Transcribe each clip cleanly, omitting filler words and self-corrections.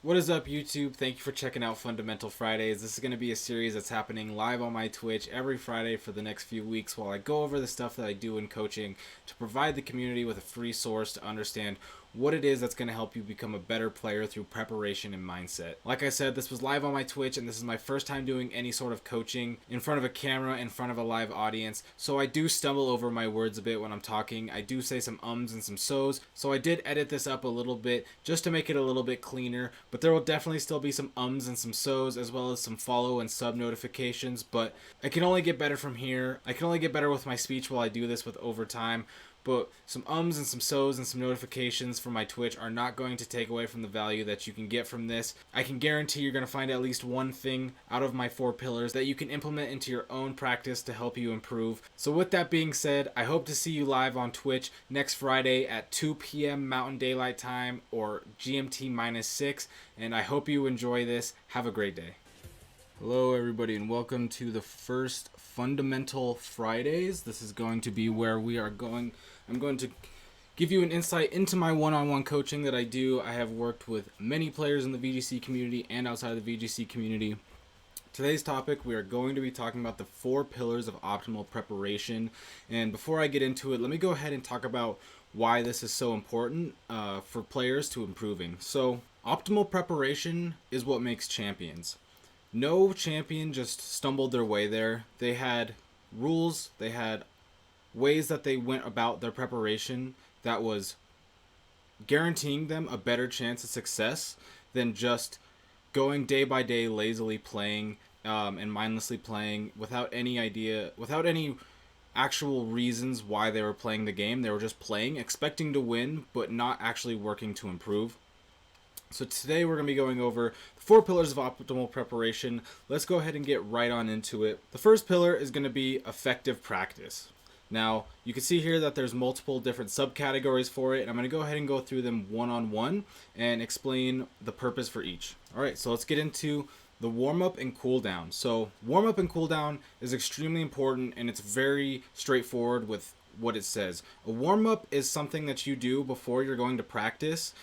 What is up, YouTube? Thank you for checking out Fundamental Fridays. This is going to be a series that's happening live on my Twitch every Friday for the next few weeks while I go over the stuff that I do in coaching to provide the community with a free source to understand what it is that's going to help you become a better player through preparation and mindset. Like I said, this was live on my Twitch, and this is my first time doing any sort of coaching in front of a camera, in front of a live audience, so I do stumble over my words a bit when I'm talking. I do say some ums and some so's, so I did edit this up a little bit just to make it a little bit cleaner, but there will definitely still be some ums and some so's as well as some follow and sub notifications, but I can only get better from here. I can only get better with my speech while I do this with overtime. But some ums and some so's and some notifications from my Twitch are not going to take away from the value that you can get from this. I can guarantee you're going to find at least one thing out of my 4 pillars that you can implement into your own practice to help you improve. So with that being said, I hope to see you live on Twitch next Friday at 2 p.m. Mountain Daylight Time or GMT -6. And I hope you enjoy this. Have a great day. Hello everybody and welcome to the first Fundamental Fridays. This is going to be where I'm going to give you an insight into my one-on-one coaching that I do. I have worked with many players in the VGC community and outside of the VGC community. Today's topic, we are going to be talking about the 4 pillars of optimal preparation. And before I get into it, let me go ahead and talk about why this is so important for players to improving. So, optimal preparation is what makes champions. No champion just stumbled their way there. They had rules, they had ways that they went about their preparation that was guaranteeing them a better chance of success than just going day by day lazily playing and mindlessly playing without any actual reasons why they were playing the game. They were just playing, expecting to win, but not actually working to improve. So today we're going to be going over the 4 pillars of optimal preparation. Let's go ahead and get right on into it. The first pillar is going to be effective practice. Now, you can see here that there's multiple different subcategories for it, and I'm going to go ahead and go through them one-on-one and explain the purpose for each. Alright, so let's get into the warm-up and cool-down. So warm-up and cool-down is extremely important, and it's very straightforward with what it says. A warm-up is something that you do before you're going to practice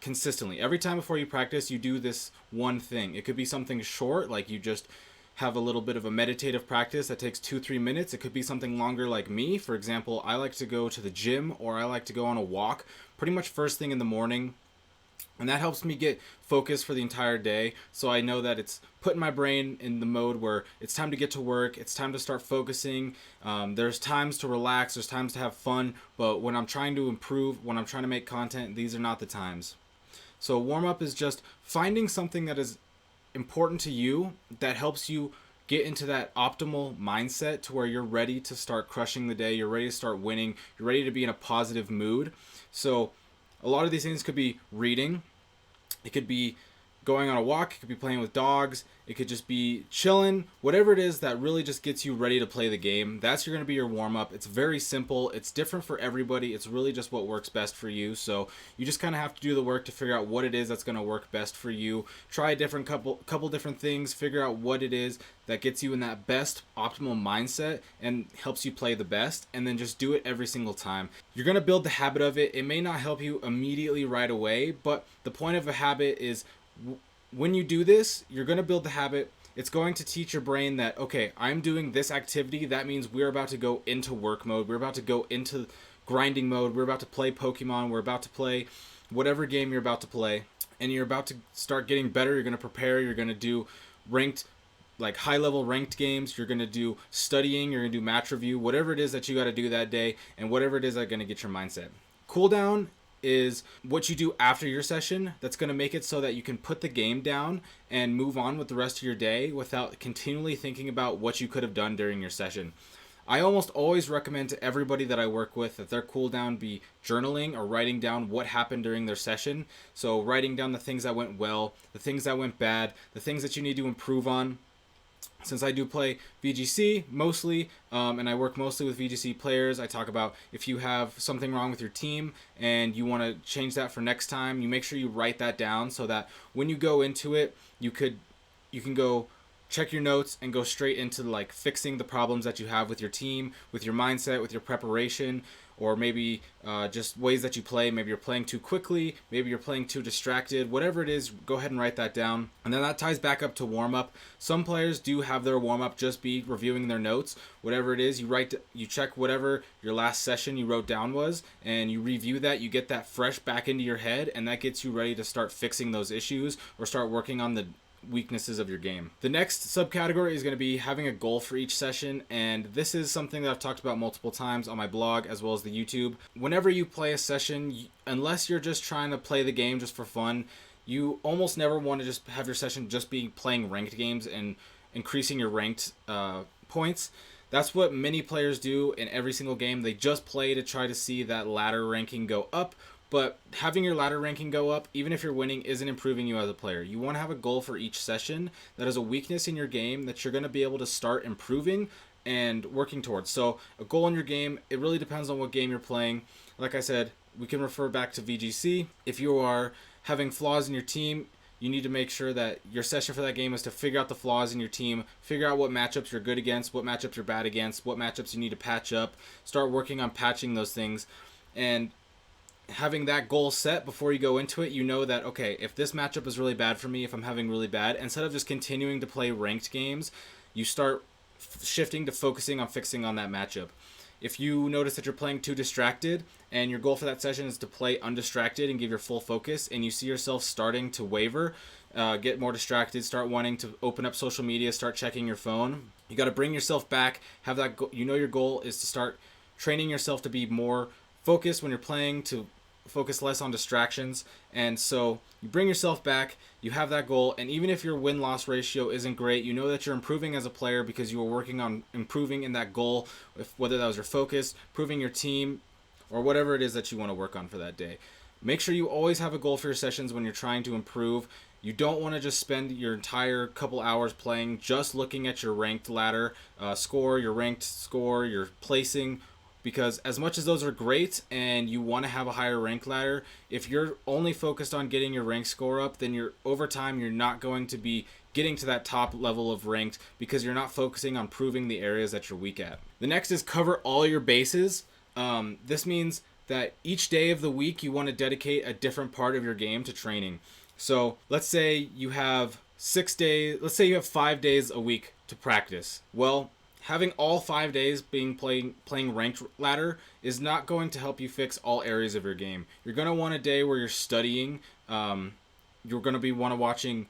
consistently. Every time before you practice, you do this one thing. It could be something short, like you just have a little bit of a meditative practice that takes 2-3 minutes. It could be something longer like me. For example, I like to go to the gym or I like to go on a walk pretty much first thing in the morning. And that helps me get focused for the entire day. So I know that it's putting my brain in the mode where it's time to get to work. It's time to start focusing. There's times to relax. There's times to have fun. But when I'm trying to improve, when I'm trying to make content, these are not the times. So warm-up is just finding something that is important to you that helps you get into that optimal mindset to where you're ready to start crushing the day, you're ready to start winning, you're ready to be in a positive mood. So a lot of these things could be reading, it could be going on a walk, it could be playing with dogs, it could just be chilling, whatever it is that really just gets you ready to play the game. That's going to be your warm-up. It's very simple. It's different for everybody. It's really just what works best for you. So you just kind of have to do the work to figure out what it is that's going to work best for you. Try a different couple different things, figure out what it is that gets you in that best optimal mindset and helps you play the best, and then just do it every single time. You're going to build the habit of it. It may not help you immediately right away, but the point of a habit is when you do this, you're going to build the habit. It's going to teach your brain that, okay, I'm doing this activity. That means we're about to go into work mode. We're about to go into grinding mode. We're about to play Pokemon. We're about to play whatever game you're about to play. And you're about to start getting better. You're going to prepare. You're going to do ranked, like high-level ranked games. You're going to do studying. You're going to do match review. Whatever it is that you got to do that day. And whatever it is that's going to get your mindset. Cool down is what you do after your session that's going to make it so that you can put the game down and move on with the rest of your day without continually thinking about what you could have done during your session. I almost always recommend to everybody that I work with that their cool down be journaling or writing down what happened during their session. So writing down the things that went well, the things that went bad, the things that you need to improve on. Since I do play VGC mostly, and I work mostly with VGC players, I talk about if you have something wrong with your team and you want to change that for next time, you make sure you write that down so that when you go into it, you can go check your notes and go straight into like fixing the problems that you have with your team, with your mindset, with your preparation, or maybe just ways that you play. Maybe you're playing too quickly, maybe you're playing too distracted. Whatever it is, go ahead and write that down. And then that ties back up to warm-up. Some players do have their warm-up just be reviewing their notes. Whatever it is, you check whatever your last session you wrote down was, and you review that. You get that fresh back into your head, and that gets you ready to start fixing those issues or start working on the weaknesses of your game. The next subcategory is going to be having a goal for each session, and this is something that I've talked about multiple times on my blog as well as the YouTube. Whenever you play a session, unless you're just trying to play the game just for fun, you almost never want to just have your session just be playing ranked games and increasing your ranked points. That's what many players do in every single game. They just play to try to see that ladder ranking go up. But having your ladder ranking go up, even if you're winning, isn't improving you as a player. You want to have a goal for each session that is a weakness in your game that you're going to be able to start improving and working towards. So a goal in your game, it really depends on what game you're playing. Like I said, we can refer back to VGC. If you are having flaws in your team, you need to make sure that your session for that game is to figure out the flaws in your team, figure out what matchups you're good against, what matchups you're bad against, what matchups you need to patch up, start working on patching those things. And having that goal set before you go into it, you know that, okay, if this matchup is really bad for me, if I'm having really bad, instead of just continuing to play ranked games, you start shifting to focusing on fixing on that matchup. If you notice that you're playing too distracted and your goal for that session is to play undistracted and give your full focus, and you see yourself starting to waver, get more distracted, start wanting to open up social media, start checking your phone, you got to bring yourself back, have that your goal is to start training yourself to be more focused when you're playing, to focus less on distractions. And so you bring yourself back, you have that goal, and even if your win-loss ratio isn't great, you know that you're improving as a player because you were working on improving in that goal, whether that was your focus, improving your team, or whatever it is that you want to work on for that day. Make sure you always have a goal for your sessions when you're trying to improve. You don't want to just spend your entire couple hours playing just looking at your ranked ladder score, your ranked score, your placing, because as much as those are great and you want to have a higher rank ladder, if you're only focused on getting your rank score up, then over time you're not going to be getting to that top level of ranked because you're not focusing on proving the areas that you're weak at. The next is cover all your bases. This means that each day of the week you want to dedicate a different part of your game to training. So let's say you have 6 days, let's say you have 5 days a week to practice. Well, having all 5 days playing ranked ladder is not going to help you fix all areas of your game. You're going to want a day where you're studying. You're going to be watching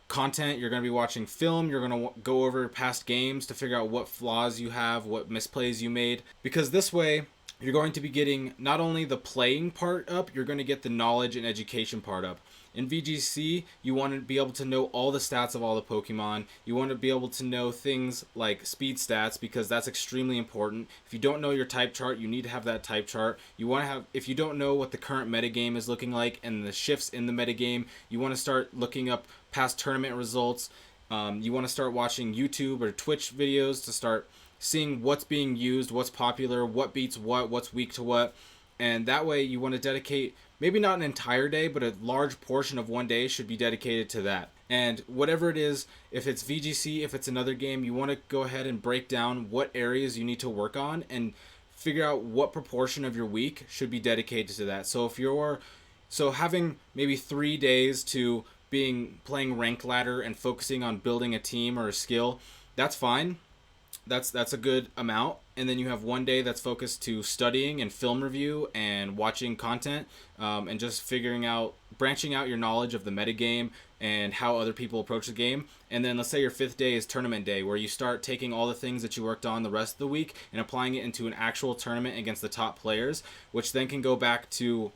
content. You're going to be watching film. You're going to go over past games to figure out what flaws you have, what misplays you made. Because this way, you're going to be getting not only the playing part up, you're going to get the knowledge and education part up. In VGC, you want to be able to know all the stats of all the Pokemon. You want to be able to know things like speed stats because that's extremely important. If you don't know your type chart, you need to have that type chart. If you don't know what the current metagame is looking like and the shifts in the metagame, you want to start looking up past tournament results. You want to start watching YouTube or Twitch videos to start seeing what's being used, what's popular, what beats what, what's weak to what. And that way you want to dedicate maybe not an entire day, but a large portion of one day should be dedicated to that. And whatever it is, if it's VGC, if it's another game, you want to go ahead and break down what areas you need to work on and figure out what proportion of your week should be dedicated to that. So having maybe 3 days to playing ranked ladder and focusing on building a team or a skill, that's fine. That's a good amount. And then you have 1 day that's focused to studying and film review and watching content, and just branching out your knowledge of the metagame and how other people approach the game. And then let's say your 5th day is tournament day, where you start taking all the things that you worked on the rest of the week and applying it into an actual tournament against the top players, which then can go back to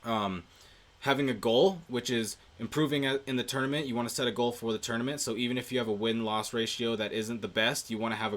having a goal, which is improving in the tournament. You want to set a goal for the tournament. So even if you have a win-loss ratio that isn't the best, you want to have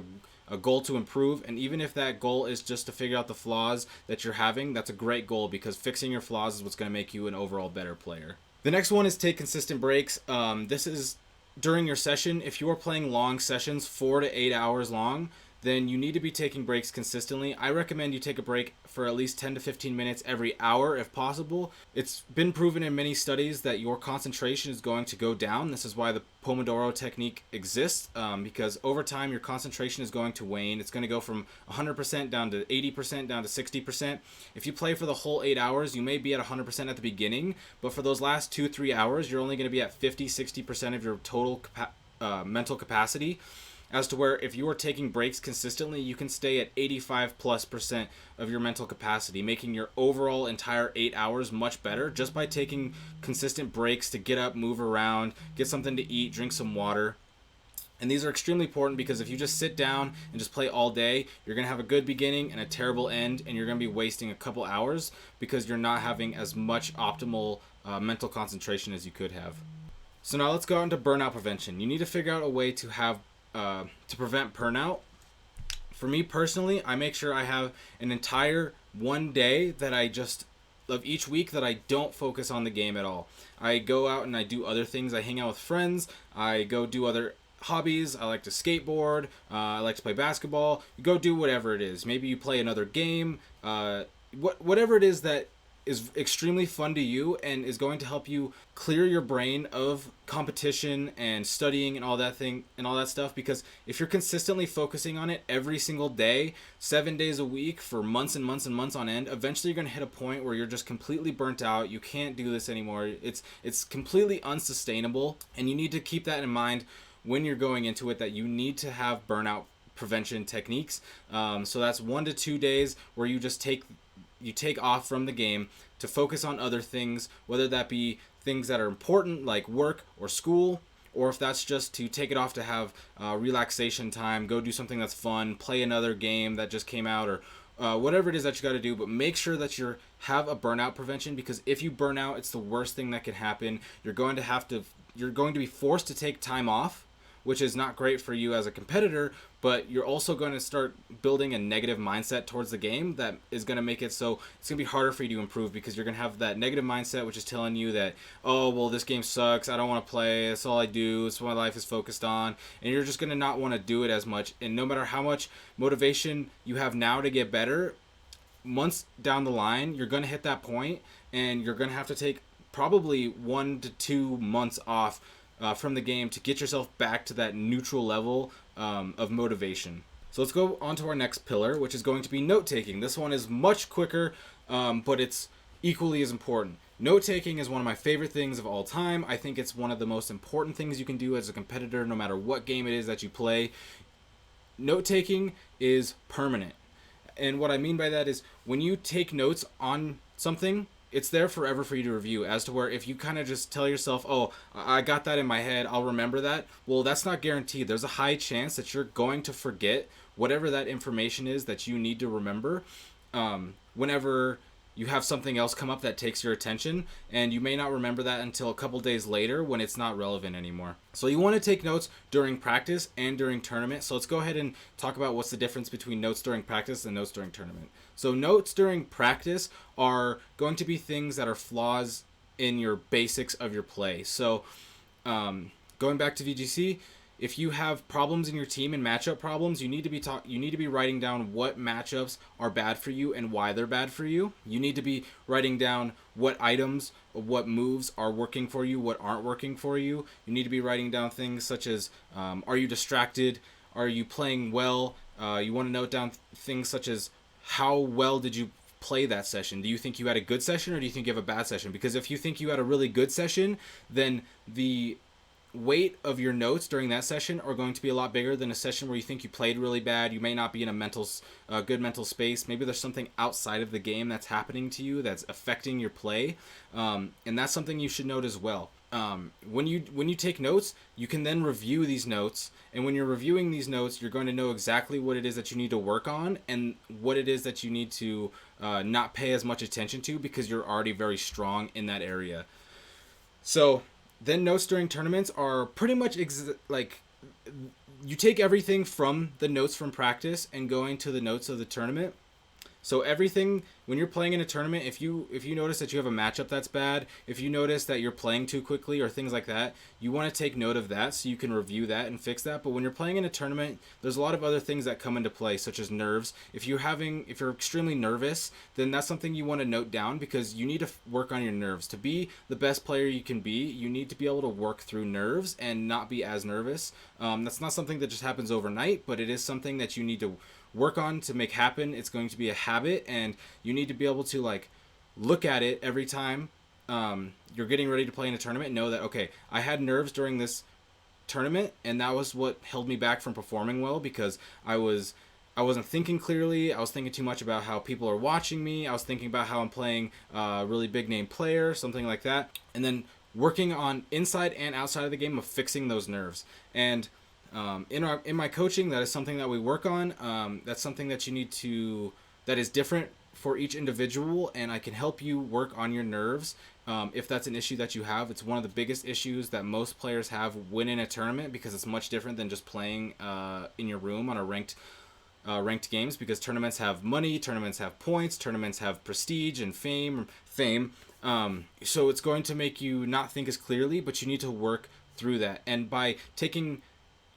a goal to improve. And even if that goal is just to figure out the flaws that you're having, that's a great goal because fixing your flaws is what's going to make you an overall better player. The next one is take consistent breaks. This is during your session. If you are playing long sessions, 4 to 8 hours long, then you need to be taking breaks consistently. I recommend you take a break for at least 10 to 15 minutes every hour if possible. It's been proven in many studies that your concentration is going to go down. This is why the Pomodoro technique exists, because over time your concentration is going to wane. It's going to go from 100% down to 80%, down to 60%. If you play for the whole 8 hours, you may be at 100% at the beginning, but for those last 2-3 hours, you're only going to be at 50-60% of your total mental capacity. As to where if you are taking breaks consistently, you can stay at 85+% of your mental capacity, making your overall entire 8 hours much better just by taking consistent breaks to get up, move around, get something to eat, drink some water. And these are extremely important because if you just sit down and just play all day, you're going to have a good beginning and a terrible end, and you're going to be wasting a couple hours because you're not having as much optimal mental concentration as you could have. So now let's go into burnout prevention. You need to figure out a way to have to prevent burnout. For me personally, I make sure I have an entire one day that of each week that I don't focus on the game at all. I go out and I do other things. I hang out with friends. I go do other hobbies. I like to skateboard. I like to play basketball. You go do whatever it is. Maybe you play another game. Whatever it is that is extremely fun to you and is going to help you clear your brain of competition and studying and all that stuff, because if you're consistently focusing on it every single day, 7 days a week for months and months and months on end, eventually you're going to hit a point where you're just completely burnt out. You can't do this anymore. It's completely unsustainable, and you need to keep that in mind when you're going into it, that you need to have burnout prevention techniques. So that's 1 to 2 days where you just take off from the game to focus on other things, whether that be things that are important like work or school, or if that's just to take it off to have relaxation time, go do something that's fun, play another game that just came out, or whatever it is that you got to do. But make sure that you have a burnout prevention, because if you burn out, it's the worst thing that could happen. You're going to be forced to take time off, which is not great for you as a competitor, but you're also going to start building a negative mindset towards the game that is going to make it so it's going to be harder for you to improve, because you're going to have that negative mindset which is telling you that, oh, well, this game sucks, I don't want to play, that's all I do, it's what my life is focused on, and you're just going to not want to do it as much. And no matter how much motivation you have now to get better, months down the line, you're going to hit that point and you're going to have to take probably 1 to 2 months off from the game to get yourself back to that neutral level of motivation. So let's go on to our next pillar, which is going to be note-taking. This one is much quicker, but it's equally as important. Note-taking is one of my favorite things of all time. I think it's one of the most important things you can do as a competitor, no matter what game it is that you play. Note-taking is permanent. And what I mean by that is when you take notes on something, it's there forever for you to review, as to where if you kind of just tell yourself, oh, I got that in my head, I'll remember that. Well, that's not guaranteed. There's a high chance that you're going to forget whatever that information is that you need to remember whenever you have something else come up that takes your attention, and you may not remember that until a couple days later when it's not relevant anymore. So you want to take notes during practice and during tournament. So let's go ahead and talk about what's the difference between notes during practice and notes during tournament. So notes during practice are going to be things that are flaws in your basics of your play. So going back to VGC, if you have problems in your team and matchup problems, you need to be writing down what matchups are bad for you and why they're bad for you. You need to be writing down what items, what moves are working for you, what aren't working for you. You need to be writing down things such as, are you distracted? Are you playing well? You want to note down things such as, how well did you play that session? Do you think you had a good session, or do you think you have a bad session? Because if you think you had a really good session, then the weight of your notes during that session are going to be a lot bigger than a session where you think you played really bad. You may not be in a good mental space. Maybe there's something outside of the game that's happening to you that's affecting your play, and that's something you should note as well. When you take notes, you can then review these notes, and when you're reviewing these notes, you're going to know exactly what it is that you need to work on and what it is that you need to not pay as much attention to, because you're already very strong in that area. So then notes during tournaments are pretty much like you take everything from the notes from practice and going to the notes of the tournament. So everything when you're playing in a tournament, if you notice that you have a matchup that's bad, if you notice that you're playing too quickly or things like that, you want to take note of that so you can review that and fix that. But when you're playing in a tournament, there's a lot of other things that come into play, such as nerves. If you're extremely nervous, then that's something you want to note down, because you need to work on your nerves. To be the best player you can be, you need to be able to work through nerves and not be as nervous. That's not something that just happens overnight, but it is something that you need to work on to make happen. It's going to be a habit, and you need to be able to like look at it every time you're getting ready to play in a tournament and know that, okay, I had nerves during this tournament, and that was what held me back from performing well, because I wasn't thinking clearly. I was thinking too much about how people are watching me. I was thinking about how I'm playing a really big name player, something like that. And then working on inside and outside of the game of fixing those nerves. And in my coaching, that is something that we work on. That's something that that is different for each individual, and I can help you work on your nerves. If that's an issue that you have, it's one of the biggest issues that most players have when in a tournament, because it's much different than just playing in your room on a ranked games, because tournaments have money, tournaments have points, tournaments have prestige and fame. So it's going to make you not think as clearly, but you need to work through that. And by taking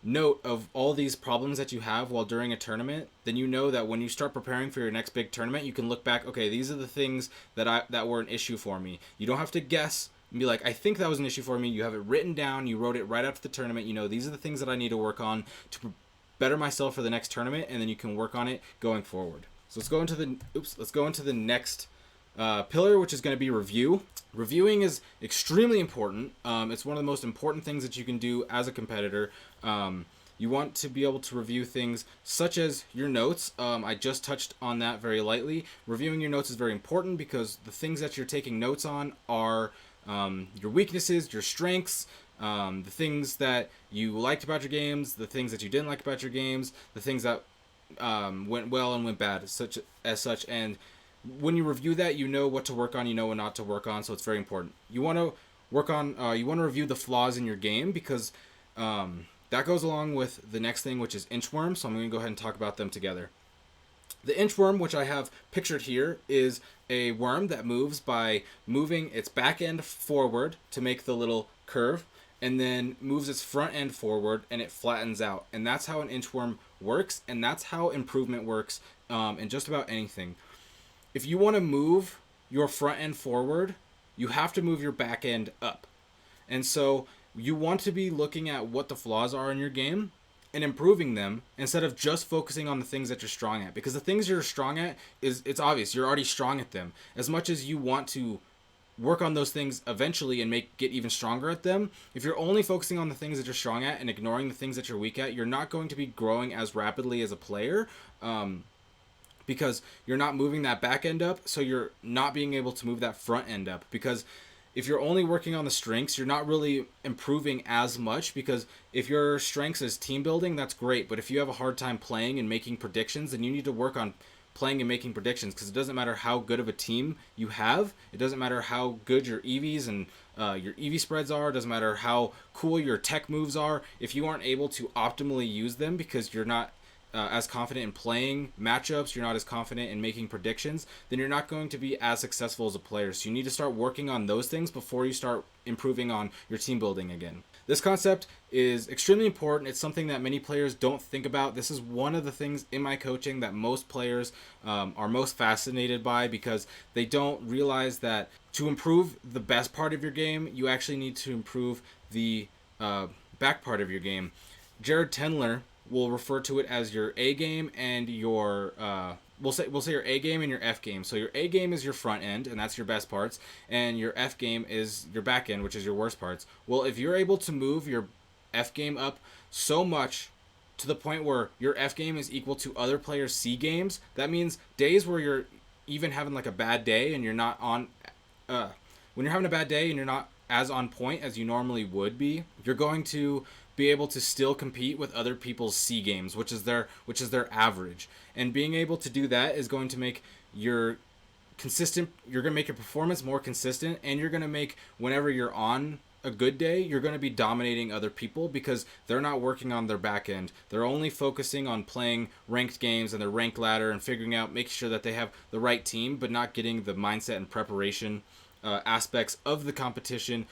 note of all these problems that you have while during a tournament, then you know that when you start preparing for your next big tournament, you can look back, okay, these are the things that were an issue for me. You don't have to guess and be like, I think that was an issue for me. You have it written down, you wrote it right after the tournament. You know, these are the things that I need to work on to better myself for the next tournament, and then you can work on it going forward. So let's go into the next pillar, which is going to be review. Reviewing is extremely important. It's one of the most important things that you can do as a competitor. You want to be able to review things such as your notes. I just touched on that very lightly. Reviewing your notes is very important, because the things that you're taking notes on are your weaknesses, your strengths, the things that you liked about your games, the things that you didn't like about your games, the things that went well and went bad, such. And when you review that, you know what to work on, you know what not to work on. So it's very important. You want to review the flaws in your game, because that goes along with the next thing, which is inchworm. So I'm going to go ahead and talk about them together. The inchworm, which I have pictured here, is a worm that moves by moving its back end forward to make the little curve, and then moves its front end forward and it flattens out. And that's how an inchworm works, and that's how improvement works in just about anything. If you want to move your front end forward, you have to move your back end up. And so you want to be looking at what the flaws are in your game and improving them, instead of just focusing on the things that you're strong at. Because the things you're strong at, it's obvious. You're already strong at them. As much as you want to work on those things eventually and get even stronger at them, if you're only focusing on the things that you're strong at and ignoring the things that you're weak at, you're not going to be growing as rapidly as a player. Because you're not moving that back end up, so you're not being able to move that front end up. Because if you're only working on the strengths, you're not really improving as much, because if your strengths is team building, that's great. But if you have a hard time playing and making predictions, then you need to work on playing and making predictions, because it doesn't matter how good of a team you have. It doesn't matter how good your EVs and your EV spreads are. It doesn't matter how cool your tech moves are. If you aren't able to optimally use them because you're not as confident in playing matchups, you're not as confident in making predictions, then you're not going to be as successful as a player. So you need to start working on those things before you start improving on your team building again. This concept is extremely important. It's something that many players don't think about. This is one of the things in my coaching that most players are most fascinated by, because they don't realize that to improve the best part of your game, you actually need to improve the back part of your game. Jared Tendler will refer to it as your A game and your we'll say your A game and your F game. So your A game is your front end, and that's your best parts, and your F game is your back end, which is your worst parts. Well, if you're able to move your F game up so much to the point where your F game is equal to other players' C games, that means days where you're even having like a bad day and you're not on when you're having a bad day and you're not as on point as you normally would be, you're going to be able to still compete with other people's C games, which is their average. And being able to do that is going to make your performance more consistent, and you're going to make, whenever you're on a good day, you're going to be dominating other people because they're not working on their back end. They're only focusing on playing ranked games and their ranked ladder and figuring out, making sure that they have the right team, but not getting the mindset and preparation aspects of the competition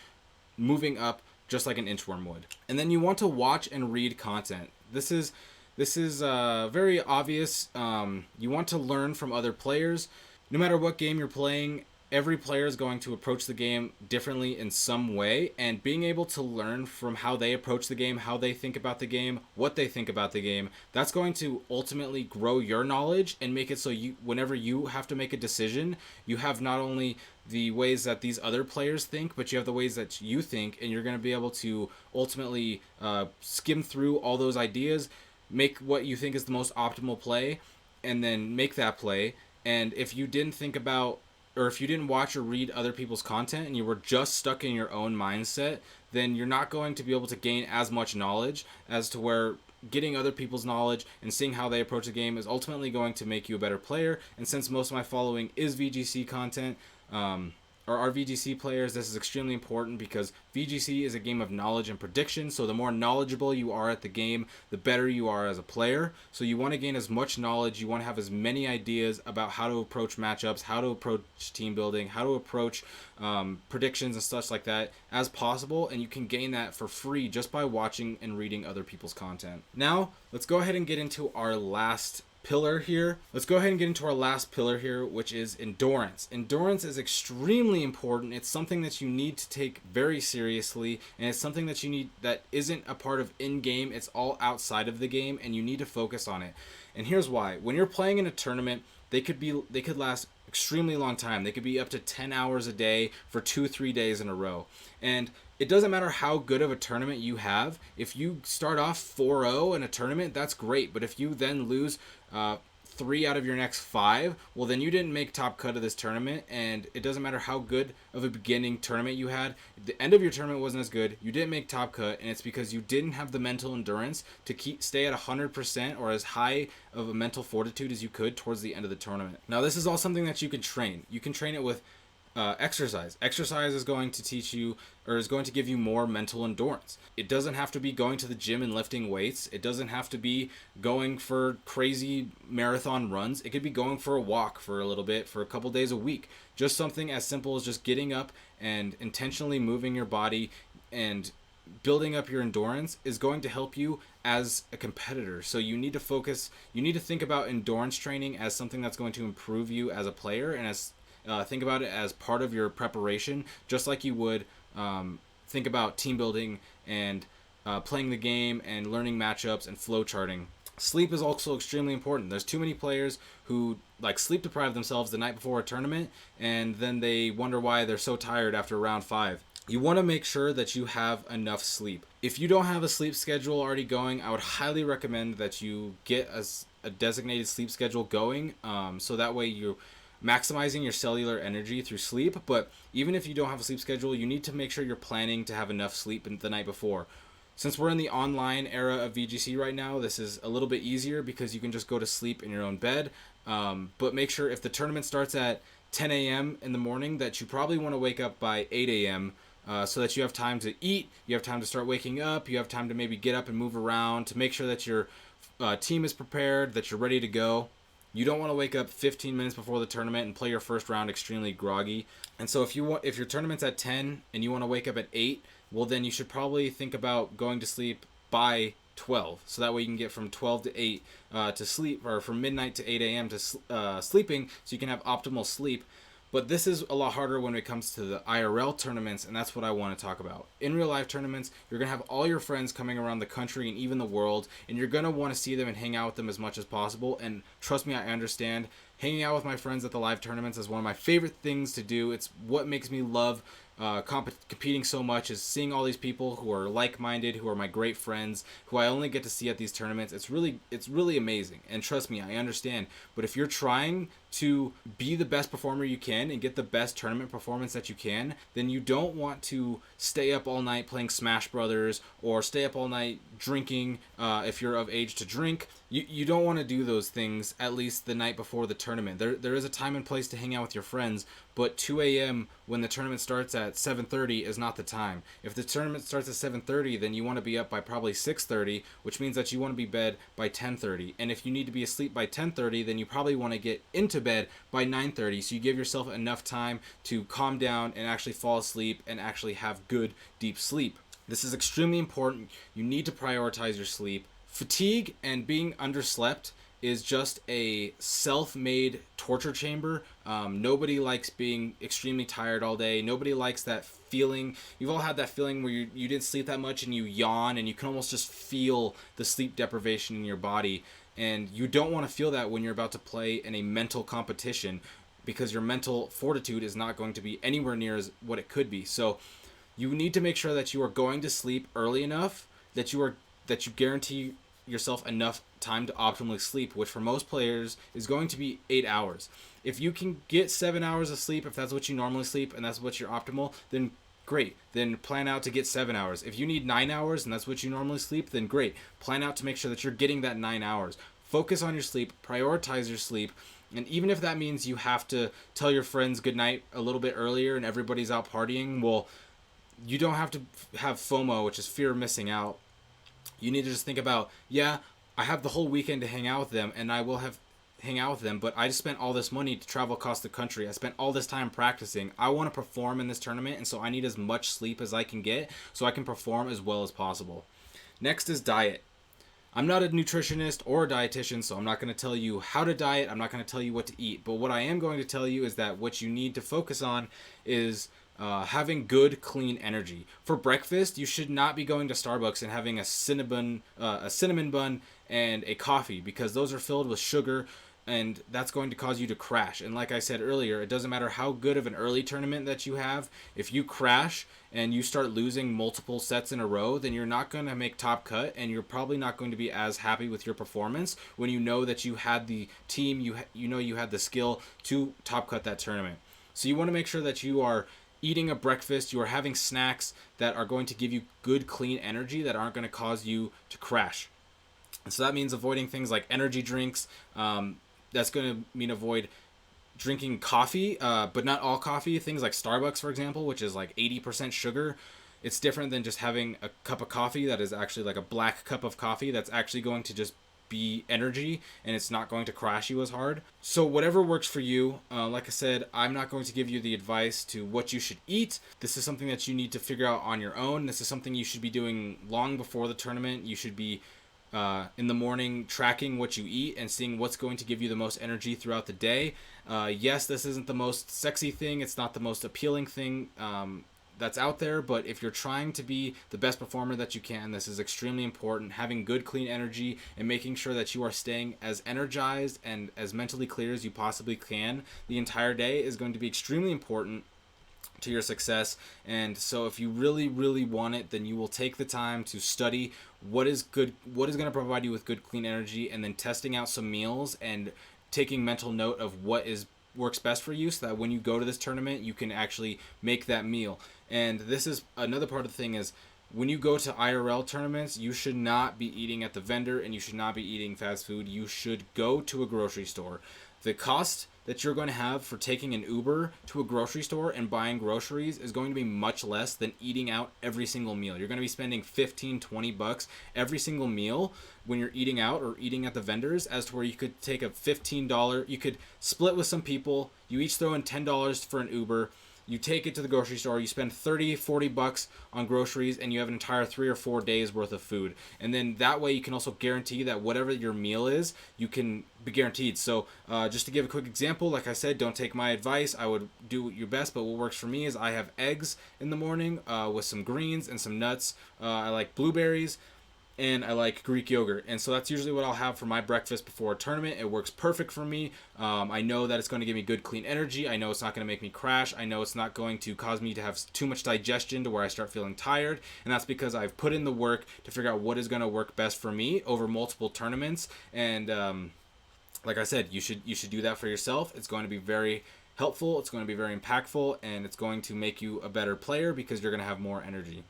moving up just like an inchworm would. And then you want to watch and read content. This is very obvious. You want to learn from other players. No matter what game you're playing, every player is going to approach the game differently in some way, and being able to learn from how they approach the game, how they think about the game, what they think about the game, that's going to ultimately grow your knowledge and make it so you, whenever you have to make a decision, you have not only the ways that these other players think, but you have the ways that you think, and you're going to be able to ultimately skim through all those ideas, make what you think is the most optimal play, and then make that play. And if you didn't think about, or if you didn't watch or read other people's content and you were just stuck in your own mindset, then you're not going to be able to gain as much knowledge as to where getting other people's knowledge and seeing how they approach the game is ultimately going to make you a better player. And since most of my following is VGC content, or are VGC players, this is extremely important because VGC is a game of knowledge and prediction. So the more knowledgeable you are at the game, the better you are as a player. So you want to gain as much knowledge, you want to have as many ideas about how to approach matchups, how to approach team building, how to approach predictions and such like that as possible. And you can gain that for free just by watching and reading other people's content. Now, let's go ahead and get into our last pillar here. Let's go ahead and get into our last pillar here, which is endurance. Endurance is extremely important. It's something that you need to take very seriously, and it's something that you need that isn't a part of in-game. It's all outside of the game, and you need to focus on it. And here's why. When you're playing in a tournament, they could last extremely long time. They could be up to 10 hours a day for 2-3 days in a row. And it doesn't matter how good of a tournament you have. If you start off 4-0 in a tournament, that's great. But if you then lose 3 out of your next 5, well, then you didn't make top cut of this tournament. And it doesn't matter how good of a beginning tournament you had. The end of your tournament wasn't as good. You didn't make top cut, and it's because you didn't have the mental endurance to stay at 100% or as high of a mental fortitude as you could towards the end of the tournament. Now, this is all something that you can train. You can train it with exercise. Exercise is going to teach you, or is going to give you more mental endurance. It doesn't have to be going to the gym and lifting weights. It doesn't have to be going for crazy marathon runs. It could be going for a walk for a little bit, for a couple days a week. Just something as simple as just getting up and intentionally moving your body and building up your endurance is going to help you as a competitor. So you need to focus, you need to think about endurance training as something that's going to improve you as a player, and as think about it as part of your preparation, just like you would think about team building and playing the game and learning matchups and flow charting. Sleep is also extremely important. There's too many players who sleep deprive themselves the night before a tournament, and then they wonder why they're so tired after round 5. You want to make sure that you have enough sleep. If you don't have a sleep schedule already going, I would highly recommend that you get a designated sleep schedule going, so that way you're maximizing your cellular energy through sleep. But even if you don't have a sleep schedule, you need to make sure you're planning to have enough sleep the night before. Since we're in the online era of VGC right now, this is a little bit easier because you can just go to sleep in your own bed. But make sure if the tournament starts at 10 a.m. in the morning that you probably want to wake up by 8 a.m. So that you have time to eat, you have time to start waking up, you have time to maybe get up and move around to make sure that your team is prepared, that you're ready to go. You don't want to wake up 15 minutes before the tournament and play your first round extremely groggy. And so if your tournament's at 10 and you want to wake up at 8, well, then you should probably think about going to sleep by 12. So that way you can get from 12 to 8 to sleep, or from midnight to 8 a.m. to sleeping, so you can have optimal sleep. But this is a lot harder when it comes to the IRL tournaments, and that's what I want to talk about. In real life tournaments, you're going to have all your friends coming around the country and even the world, and you're going to want to see them and hang out with them as much as possible. And trust me, I understand. Hanging out with my friends at the live tournaments is one of my favorite things to do. It's what makes me love competing so much, is seeing all these people who are like-minded, who are my great friends, who I only get to see at these tournaments. It's really amazing. And trust me, I understand. But if you're trying to be the best performer you can and get the best tournament performance that you can, then you don't want to stay up all night playing Smash Brothers or stay up all night drinking if you're of age to drink. You don't want to do those things, at least the night before the tournament. There is a time and place to hang out with your friends, but 2 a.m. when the tournament starts at 7:30 is not the time. If the tournament starts at 7:30, then you want to be up by probably 6:30, which means that you want to be bed by 10:30. And if you need to be asleep by 10:30, then you probably want to get into bed by 9:30, so you give yourself enough time to calm down and actually fall asleep and actually have good deep sleep. This is extremely important. You need to prioritize your sleep. Fatigue and being underslept is just a self-made torture chamber. Nobody likes being extremely tired all day. Nobody likes that feeling. You've all had that feeling where you didn't sleep that much and you yawn and you can almost just feel the sleep deprivation in your body. And you don't want to feel that when you're about to play in a mental competition, because your mental fortitude is not going to be anywhere near as what it could be. So you need to make sure that you are going to sleep early enough that you guarantee yourself enough time to optimally sleep, which for most players is going to be 8 hours. If you can get 7 hours of sleep, if that's what you normally sleep and that's what you're optimal, then great. Then plan out to get 7 hours. If you need 9 hours and that's what you normally sleep, then great. Plan out to make sure that you're getting that 9 hours. Focus on your sleep, prioritize your sleep, and even if that means you have to tell your friends goodnight a little bit earlier and everybody's out partying, well, you don't have to have FOMO, which is fear of missing out. You need to just think about, yeah, I have the whole weekend to hang out with them, and I will hang out with them, but I just spent all this money to travel across the country. I spent all this time practicing. I want to perform in this tournament, and so I need as much sleep as I can get so I can perform as well as possible. Next is diet. I'm not a nutritionist or a dietitian, so I'm not going to tell you how to diet. I'm not going to tell you what to eat. But what I am going to tell you is that what you need to focus on is having good, clean energy. For breakfast, you should not be going to Starbucks and having a cinnamon bun and a coffee, because those are filled with sugar, and that's going to cause you to crash. And like I said earlier, it doesn't matter how good of an early tournament that you have. If you crash and you start losing multiple sets in a row, then you're not going to make top cut, and you're probably not going to be as happy with your performance when you know that you had the team, you had the skill to top cut that tournament. So you want to make sure that you are eating a breakfast, you are having snacks that are going to give you good, clean energy that aren't going to cause you to crash. And so that means avoiding things like energy drinks. That's going to mean avoid drinking coffee, but not all coffee. Things like Starbucks, for example, which is like 80% sugar. It's different than just having a cup of coffee that is actually like a black cup of coffee that's actually going to just be energy, and it's not going to crash you as hard. So whatever works for you. Like I said, I'm not going to give you the advice to what you should eat. This is something that you need to figure out on your own. This is something you should be doing long before the tournament. You should be in the morning tracking what you eat and seeing what's going to give you the most energy throughout the day. Yes, this isn't the most sexy thing. It's not the most appealing thing that's out there, but if you're trying to be the best performer that you can, this is extremely important. Having good, clean energy and making sure that you are staying as energized and as mentally clear as you possibly can the entire day is going to be extremely important to your success. And so if you really, really want it, then you will take the time to study what is going to provide you with good, clean energy, and then testing out some meals and taking mental note of what works best for you, so that when you go to this tournament, you can actually make that meal. And this is another part of the thing is, when you go to IRL tournaments, you should not be eating at the vendor and you should not be eating fast food. You should go to a grocery store. The cost that you're going to have for taking an Uber to a grocery store and buying groceries is going to be much less than eating out every single meal. You're going to be spending $15-20 every single meal when you're eating out or eating at the vendors, as to where you could take a $15, you could split with some people, you each throw in $10 for an Uber, you take it to the grocery store, you spend $30-40 on groceries, and you have an entire 3 or 4 days worth of food. And then that way you can also guarantee that whatever your meal is, you can be guaranteed. So just to give a quick example, like I said, don't take my advice. I would do your best, but what works for me is I have eggs in the morning with some greens and some nuts. I like blueberries, and I like Greek yogurt. And so that's usually what I'll have for my breakfast before a tournament. It works perfect for me. I know that it's going to give me good, clean energy. I know it's not going to make me crash. I know it's not going to cause me to have too much digestion to where I start feeling tired. And that's because I've put in the work to figure out what is going to work best for me over multiple tournaments. And like I said, you should do that for yourself. It's going to be very helpful. It's going to be very impactful, and it's going to make you a better player because you're going to have more energy.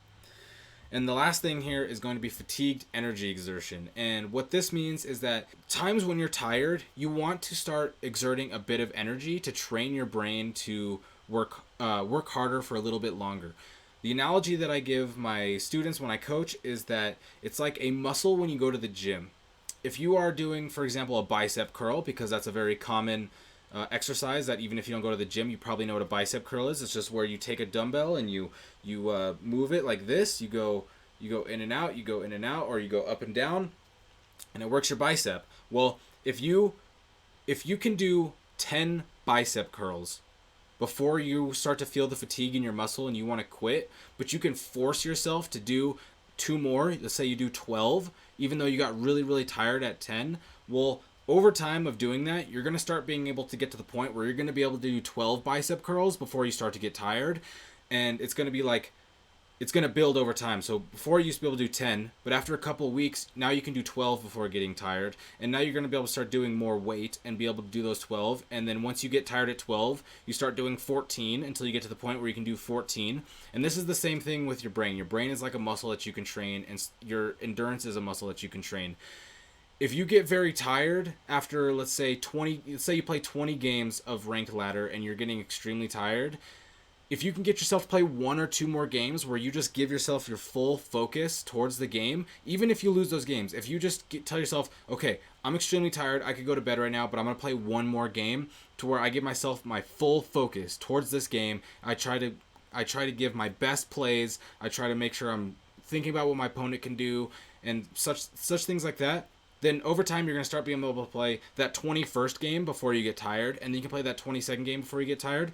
And the last thing here is going to be fatigued energy exertion. And what this means is that times when you're tired, you want to start exerting a bit of energy to train your brain to work harder for a little bit longer. The analogy that I give my students when I coach is that it's like a muscle when you go to the gym. If you are doing, for example, a bicep curl, because that's a very common exercise that even if you don't go to the gym, you probably know what a bicep curl is. It's just where you take a dumbbell and you move it like this. You go in and out, you go in and out, or you go up and down, and it works your bicep. Well, if you can do 10 bicep curls before you start to feel the fatigue in your muscle and you want to quit, but you can force yourself to do 2 more, let's say you do 12, even though you got really, really tired at 10, well, over time of doing that, you're going to start being able to get to the point where you're going to be able to do 12 bicep curls before you start to get tired. And it's going to be like, it's going to build over time. So before you used to be able to do 10, but after a couple of weeks, now you can do 12 before getting tired. And now you're going to be able to start doing more weight and be able to do those 12. And then once you get tired at 12, you start doing 14 until you get to the point where you can do 14. And this is the same thing with your brain. Your brain is like a muscle that you can train, and your endurance is a muscle that you can train. If you get very tired after, let's say you play 20 games of ranked ladder and you're getting extremely tired, if you can get yourself to play 1 or 2 more games where you just give yourself your full focus towards the game, even if you lose those games, if you just tell yourself, okay, I'm extremely tired, I could go to bed right now, but I'm going to play 1 more game to where I give myself my full focus towards this game. I try to give my best plays. I try to make sure I'm thinking about what my opponent can do and such things like that. Then over time, you're going to start being able to play that 21st game before you get tired, and then you can play that 22nd game before you get tired.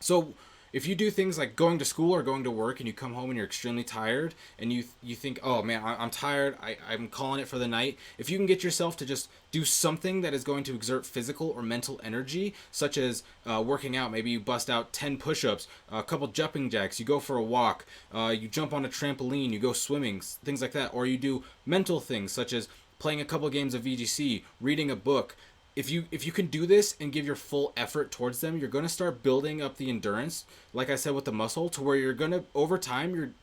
So if you do things like going to school or going to work and you come home and you're extremely tired and you think, oh man, I'm tired, I'm calling it for the night. If you can get yourself to just do something that is going to exert physical or mental energy, such as working out, maybe you bust out 10 push-ups, a couple jumping jacks, you go for a walk, you jump on a trampoline, you go swimming, things like that. Or you do mental things such as playing a couple games of VGC, reading a book. If you can do this and give your full effort towards them, you're going to start building up the endurance, like I said with the muscle, to where you're going to, over time,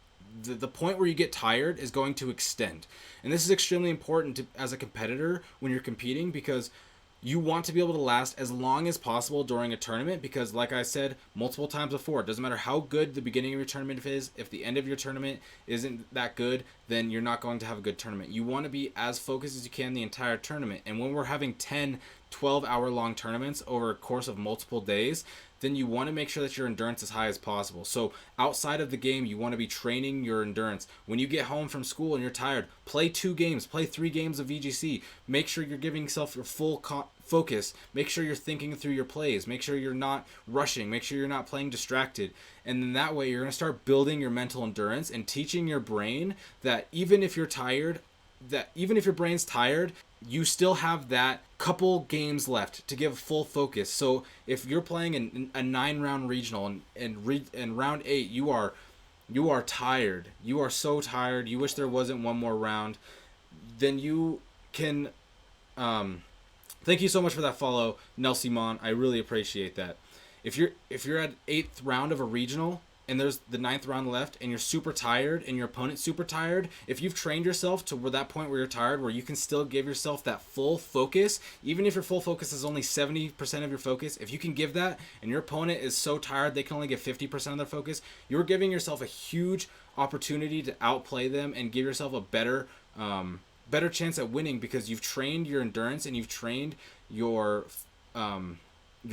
the point where you get tired is going to extend. And this is extremely important as a competitor when you're competing, because you want to be able to last as long as possible during a tournament, because like I said multiple times before, it doesn't matter how good the beginning of your tournament is. If the end of your tournament isn't that good, then you're not going to have a good tournament. You want to be as focused as you can the entire tournament. And when we're having 10, 12-hour long tournaments over a course of multiple days, then you want to make sure that your endurance is high as possible. So outside of the game, you want to be training your endurance. When you get home from school and you're tired, play 2 games, play 3 games of VGC. Make sure you're giving yourself your full focus. Make sure you're thinking through your plays. Make sure you're not rushing. Make sure you're not playing distracted. And then that way you're going to start building your mental endurance and teaching your brain that even if you're tired, that even if your brain's tired, you still have that couple games left to give full focus. So if you're playing a 9-round regional and round 8, you are tired. You are so tired. You wish there wasn't one more round. Then you can. Thank you so much for that follow, Nelsimon. I really appreciate that. If you're at 8th round of a regional and there's the 9th round left and you're super tired and your opponent's super tired, if you've trained yourself to that point where you're tired, where you can still give yourself that full focus, even if your full focus is only 70% of your focus, if you can give that and your opponent is so tired they can only give 50% of their focus, you're giving yourself a huge opportunity to outplay them and give yourself a better chance at winning, because you've trained your endurance and you've trained your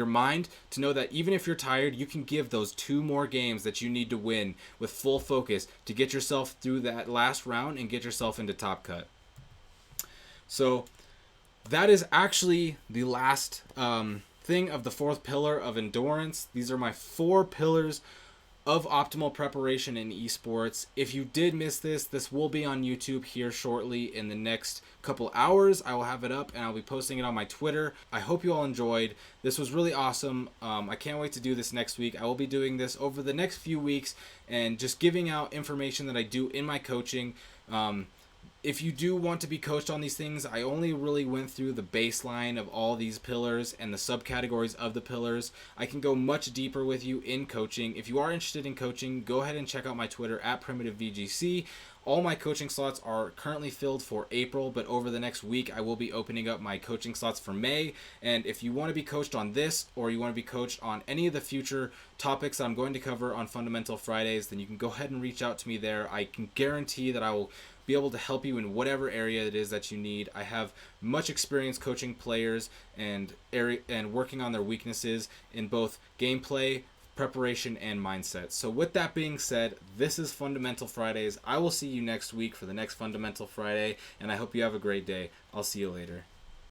mind to know that even if you're tired, you can give those 2 more games that you need to win with full focus to get yourself through that last round and get yourself into top cut. So that is actually the last thing of the 4th pillar of endurance. These are my 4 pillars of optimal preparation in esports. If you did miss this will be on YouTube here shortly in the next couple hours. I will have it up and I'll be posting it on my Twitter. I hope you all enjoyed. This was really awesome. I can't wait to do this next week. I will be doing this over the next few weeks and just giving out information that I do in my coaching. if you do want to be coached on these things, I only really went through the baseline of all these pillars and the subcategories of the pillars. I can go much deeper with you in coaching. If you are interested in coaching, go ahead and check out my Twitter at PrimitiveVGC. All my coaching slots are currently filled for April, but over the next week I will be opening up my coaching slots for May. And if you want to be coached on this, or you want to be coached on any of the future topics that I'm going to cover on Fundamental Fridays, then you can go ahead and reach out to me there. I can guarantee that I will be able to help you in whatever area it is that you need. I have much experience coaching players and working on their weaknesses in both gameplay, preparation, and mindset. So with that being said, this is Fundamental Fridays. I will see you next week for the next Fundamental Friday, and I hope you have a great day. I'll see you later.